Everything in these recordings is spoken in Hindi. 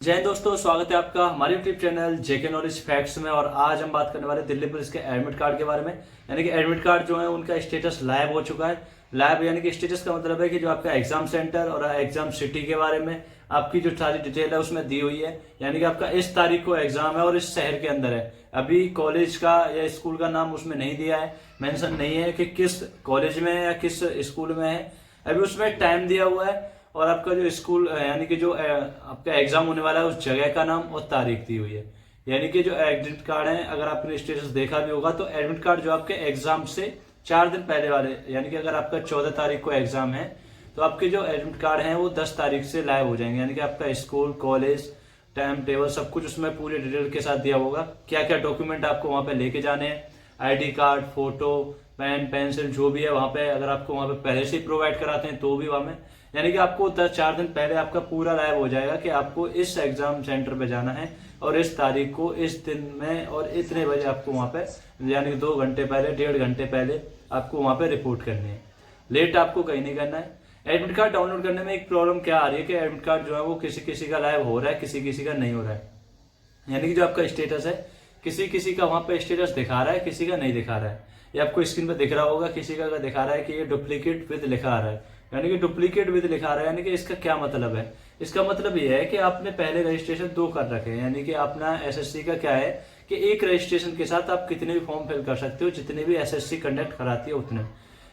जय हिंद दोस्तों, स्वागत है आपका हमारे यूट्यूब चैनल जेके नॉलेज फैक्ट्स में। और आज हम बात करने वाले दिल्ली पुलिस के एडमिट कार्ड के बारे में। यानी कि एडमिट कार्ड जो है उनका स्टेटस लाइव हो चुका है। लाइव यानी कि स्टेटस का मतलब है कि जो आपका एग्जाम सेंटर और एग्जाम सिटी के बारे में आपकी जो सारी डिटेल है उसमें दी हुई है। यानी कि आपका इस तारीख को एग्जाम है और इस शहर के अंदर है। अभी कॉलेज का या स्कूल का नाम उसमें नहीं दिया है, मेंशन नहीं है कि किस कॉलेज में है या किस स्कूल में है। अभी उसमें टाइम दिया हुआ है और आपका जो स्कूल यानी कि जो आपका एग्जाम होने वाला है उस जगह का नाम और तारीख दी हुई है। यानी कि जो एडमिट कार्ड है, अगर आपने स्टेटस देखा भी होगा तो एडमिट कार्ड जो आपके एग्जाम से 4 दिन पहले वाले, यानी कि अगर आपका 14 तारीख को एग्जाम है तो आपके जो एडमिट कार्ड हैं वो 10 तारीख से लाइव हो जाएंगे। यानी कि आपका स्कूल, कॉलेज, टाइम टेबल सब कुछ उसमें पूरी डिटेल के साथ दिया होगा। क्या क्या डॉक्यूमेंट आपको वहां पे लेके जाने हैं, ID card, photo, pen, pencil जो भी है वहां पे, अगर आपको वहां पे पहले से ही प्रोवाइड कराते हैं तो भी वहां में, यानी कि आपको 4 दिन पहले आपका पूरा लाइव हो जाएगा कि आपको इस एग्जाम सेंटर पे जाना है और इस तारीख को इस दिन में और इतने बजे आपको वहां पे, यानी कि 2 घंटे पहले, 1.5 घंटे पहले आपको वहां पे रिपोर्ट करनी है। लेट आपको कहीं नहीं करना है। एडमिट कार्ड डाउनलोड करने में एक प्रॉब्लम क्या आ रही है कि एडमिट कार्ड जो है वो किसी किसी का लाइव हो रहा है, किसी किसी का नहीं हो रहा है। यानी कि जो आपका स्टेटस है, किसी किसी का वहां पे स्टेटस दिखा रहा है, किसी का नहीं दिखा रहा है। ये आपको स्क्रीन पे दिख रहा होगा, किसी का दिखा रहा है कि ये डुप्लीकेट विद लिखा आ रहा है। यानी कि डुप्लीकेट विद लिखा आ रहा है, यानी कि इसका क्या मतलब है? इसका मतलब ये है कि आपने पहले रजिस्ट्रेशन 2 कर रखे हैं। यानी कि अपना एसएससी का क्या है कि एक रजिस्ट्रेशन के साथ आप कितने भी फॉर्म फिल कर सकते हो, जितने भी एसएससी कंडक्ट कराती है उतने।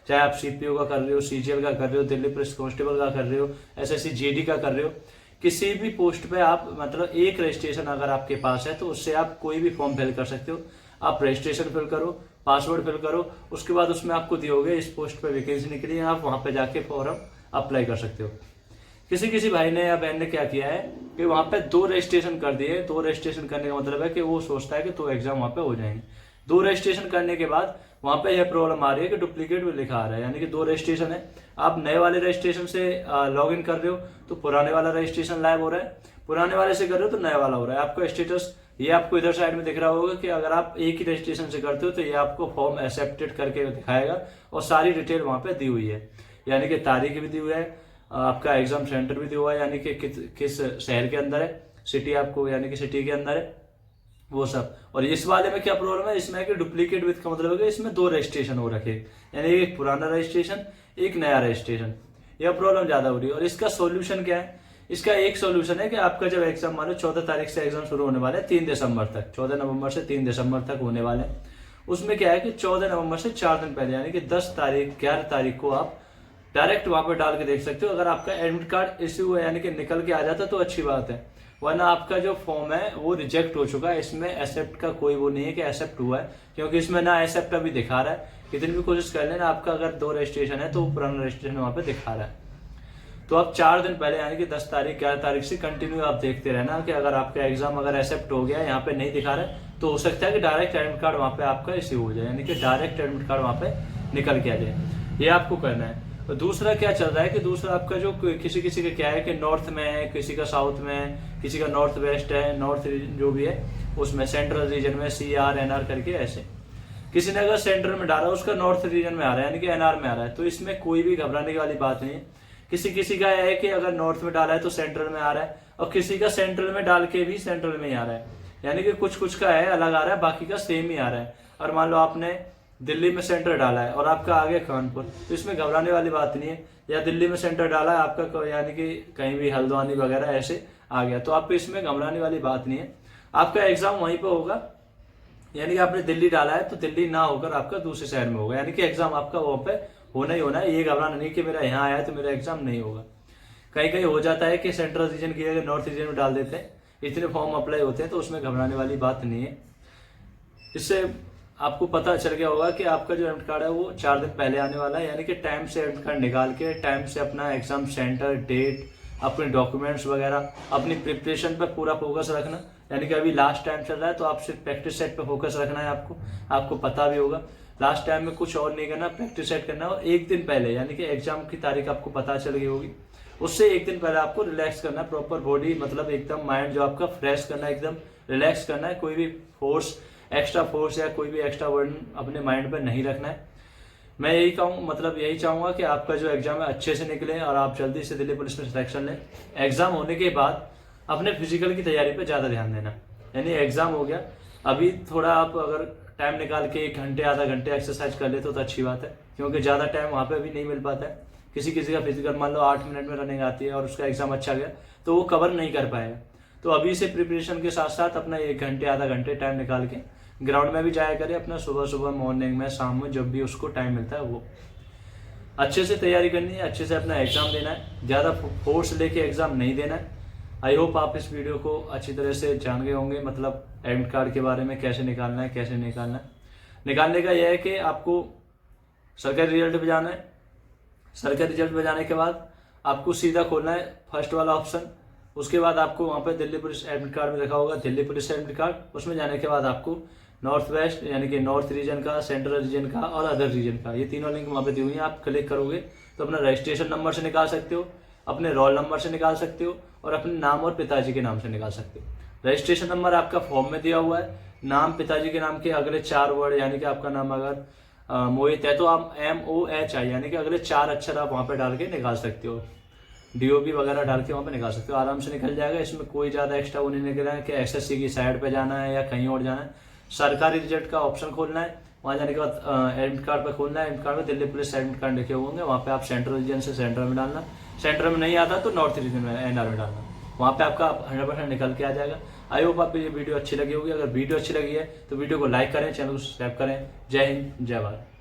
चाहे आप सीपीओ का कर रहे हो, सीजीएल का कर रहे हो, दिल्ली पुलिस कांस्टेबल का कर रहे हो, एसएससी जीडी का कर रहे हो, किसी भी पोस्ट पे आप मतलब एक रजिस्ट्रेशन अगर आपके पास है तो उससे आप कोई भी फॉर्म फिल कर सकते हो। आप रजिस्ट्रेशन फिल करो, पासवर्ड फिल करो, उसके बाद उसमें आपको दिए होंगे इस पोस्ट पे वैकेंसी निकली है, आप वहां पे जाके फॉर्म अप्लाई कर सकते हो। किसी किसी भाई ने या बहन ने क्या किया है कि वहां पे 2 रजिस्ट्रेशन कर दिए। 2 रजिस्ट्रेशन करने का मतलब है कि वो सोचता है कि 2 एग्जाम वहां पे हो जाएंगे। 2 रजिस्ट्रेशन करने के बाद वहां पे यह प्रॉब्लम आ रही है कि डुप्लीकेट भी लिखा आ रहा है। यानी कि 2 रजिस्ट्रेशन है, आप नए वाले रजिस्ट्रेशन से लॉग इन कर रहे हो तो पुराने वाला रजिस्ट्रेशन लाइव हो रहा है, पुराने वाले से कर रहे हो तो नया वाला हो रहा है। आपका स्टेटस ये आपको इधर साइड में दिख रहा होगा कि अगर आप एक ही रजिस्ट्रेशन से करते हो तो ये आपको फॉर्म एक्सेप्टेड करके दिखाएगा और सारी डिटेल वहां पे दी हुई है। यानी कि तारीख भी दी हुई है, आपका एग्जाम सेंटर भी दिया हुआ है, यानी कि किस शहर के अंदर है, सिटी आपको यानी कि सिटी के अंदर है, वो सब। और इस वाले में क्या प्रॉब्लम है, इसमें कि डुप्लीकेट विथ का मतलब है कि इसमें 2 रजिस्ट्रेशन हो रखे, यानी एक पुराना रजिस्ट्रेशन, एक नया रजिस्ट्रेशन। यह प्रॉब्लम ज्यादा हो रही है। और इसका सोल्यूशन क्या है? इसका एक सोल्यूशन है कि आपका जब एग्जाम मान लो 14 तारीख से एग्जाम शुरू होने वाले हैं 3 दिसंबर तक, 14 नवंबर से 3 दिसंबर तक होने वाले हैं। उसमें क्या है कि 14 नवंबर से 4 दिन पहले यानी कि 10 तारीख, 11 तारीख को आप डायरेक्ट वहां पर डाल के देख सकते हो। अगर आपका एडमिट कार्ड इश्यू है यानी कि निकल के आ जाता तो अच्छी बात है, वरना आपका जो फॉर्म है वो रिजेक्ट हो चुका है। इसमें एक्सेप्ट का कोई वो नहीं है कि एक्सेप्ट हुआ है, क्योंकि इसमें ना एक्सेप्ट अभी दिखा रहा है। कितनी भी कोशिश कर लेना, आपका अगर 2 रजिस्ट्रेशन है तो पुराना रजिस्ट्रेशन वहां पे दिखा रहा है। तो आप 4 दिन पहले यानी कि 10 तारीख, 11 तारीख से कंटिन्यू आप देखते रहना कि अगर आपका एग्जाम अगर एक्सेप्ट हो गया, यहाँ पे नहीं दिखा रहा है तो हो सकता है कि डायरेक्ट एडमिट कार्ड वहां पे आपका इश्यू हो जाए, यानी कि डायरेक्ट एडमिट कार्ड वहां पे निकल के आ जाए। ये आपको करना है। और दूसरा क्या चल रहा है कि दूसरा आपका जो किसी किसी का क्या है कि नॉर्थ में है, किसी का साउथ में है, किसी का नॉर्थ वेस्ट है, नॉर्थ जो भी है उसमें, सेंट्रल रीजन में CR NR करके ऐसे। किसी ने अगर सेंटर में डाला उसका नॉर्थ रीजन में आ रहा है यानी कि NR में आ रहा है, तो इसमें कोई भी घबराने वाली बात नहीं है। किसी किसी का है कि अगर नॉर्थ में डाला है तो सेंट्रल में आ रहा है, और किसी का सेंट्रल में डाल के भी सेंट्रल में ही आ रहा है। यानी कि कुछ कुछ का है अलग आ रहा है, बाकी का सेम ही आ रहा है। और मान लो आपने दिल्ली में सेंटर डाला है और आपका आ गया कानपुर, तो इसमें घबराने वाली बात नहीं है। या दिल्ली में सेंटर डाला है आपका, यानी कि कहीं भी हल्द्वानी वगैरह ऐसे आ गया, तो आपको इसमें घबराने वाली बात नहीं है। आपका एग्जाम वहीं पे होगा, यानी कि आपने दिल्ली डाला है तो दिल्ली ना होकर आपका दूसरे शहर में होगा, यानी कि एग्जाम आपका वहां पे होना ही होना है। ये घबराना नहीं कि मेरा यहाँ आया है तो मेरा एग्जाम नहीं होगा। कहीं कहीं हो जाता है कि सेंट्रल रीजन की जगह नॉर्थ रीजन में डाल देते हैं, इतने फॉर्म अप्लाई होते हैं, तो उसमें घबराने वाली बात नहीं है। इससे आपको पता चल गया होगा कि आपका जो एडमिट कार्ड है वो 4 दिन पहले आने वाला है। यानी कि टाइम से एडमिट कार्ड निकाल के टाइम से अपना एग्जाम सेंटर, डेट, अपने डॉक्यूमेंट्स वगैरह, अपनी प्रिपरेशन पर पूरा फोकस रखना। यानी कि अभी लास्ट टाइम चल रहा है तो आप सिर्फ प्रैक्टिस सेट पे फोकस रखना है। आपको पता भी होगा लास्ट टाइम में कुछ और नहीं करना, प्रैक्टिस सेट करना। और एक दिन पहले यानी कि एग्जाम की तारीख आपको पता चल गई होगी, उससे एक दिन पहले आपको रिलैक्स करना है। प्रॉपर बॉडी मतलब एकदम माइंड जो आपका फ्रेश करना है, एकदम रिलैक्स करना है। कोई भी एक्स्ट्रा फोर्स या कोई भी एक्स्ट्रा वर्डन अपने माइंड पर नहीं रखना है। मैं यही चाहूंगा कि आपका जो एग्जाम है अच्छे से निकले और आप जल्दी से दिल्ली पुलिस में सिलेक्शन लें। एग्जाम होने के बाद अपने फिजिकल की तैयारी पे ज़्यादा ध्यान देना। यानी एग्ज़ाम हो गया, अभी थोड़ा आप अगर टाइम निकाल के 1 घंटे आधा घंटे एक्सरसाइज कर लेते हो तो अच्छी बात है, क्योंकि ज़्यादा टाइम वहाँ पे भी नहीं मिल पाता है। किसी किसी का फिजिकल मान लो 8 मिनट में रनिंग आती है और उसका एग्ज़ाम अच्छा गया तो वो कवर नहीं कर पाएगा। तो अभी से प्रिपरेशन के साथ साथ अपना 1 घंटे आधा घंटे टाइम निकाल के ग्राउंड में भी जाया करें अपना, सुबह सुबह मॉर्निंग में शाम में जब भी उसको टाइम मिलता है वो अच्छे से तैयारी करनी है, अच्छे से अपना एग्ज़ाम देना है, ज़्यादा फोर्स लेके एग्ज़ाम नहीं देना है। आई होप आप इस वीडियो को अच्छी तरह से जान गए होंगे, मतलब एडमिट कार्ड के बारे में कैसे निकालना है कैसे निकालना है। निकालने का यह है कि आपको सरकारी रिजल्ट पे जाना है, सरकारी रिजल्ट पे जाने के बाद आपको सीधा खोलना है फर्स्ट वाला ऑप्शन। उसके बाद आपको वहाँ पे दिल्ली पुलिस एडमिट कार्ड में लिखा होगा दिल्ली पुलिस एडमिट कार्ड, उसमें जाने के बाद आपको नॉर्थ वेस्ट यानी कि नॉर्थ रीजन का, सेंट्रल रीजन का और अदर रीजन का, ये तीनों लिंक वहाँ पे दी हुई हैं। आप क्लिक करोगे तो अपना रजिस्ट्रेशन नंबर से निकाल सकते हो, अपने रोल नंबर से निकाल सकते हो और अपने नाम और पिताजी के नाम से निकाल सकते हो। रजिस्ट्रेशन नंबर आपका फॉर्म में दिया हुआ है, नाम पिताजी के नाम के अगले 4 वर्ड, यानी कि आपका नाम अगर मोहित है तो आप MOHI यानी कि अगले 4 अक्षर आप वहाँ पे डाल के निकाल सकते हो, DOB वगैरह डाल के वहाँ पे निकाल सकते हो, आराम से निकल जाएगा। इसमें कोई ज़्यादा एक्स्ट्रा वो नहीं निकल है कि SSC की साइड पे जाना है या कहीं और जाना है। सरकारी रिजल्ट का ऑप्शन खोलना है, वहाँ जाने के बाद एडमिट कार्ड पर खोलना है, एडमिट कार्ड में दिल्ली पुलिस एडमिट कार्ड लिखे होंगे, वहाँ पे आप सेंट्रल रीजन से सेंटर में डालना, सेंटर में नहीं आता तो नॉर्थ रीजन में NR में डालना, वहाँ पे आपका 100% निकल के आ जाएगा। आई होप आपको ये वीडियो अच्छी लगी होगी। अगर वीडियो अच्छी लगी है तो वीडियो को लाइक करें, चैनल को सब्सक्राइब करें। जय हिंद, जय भारत।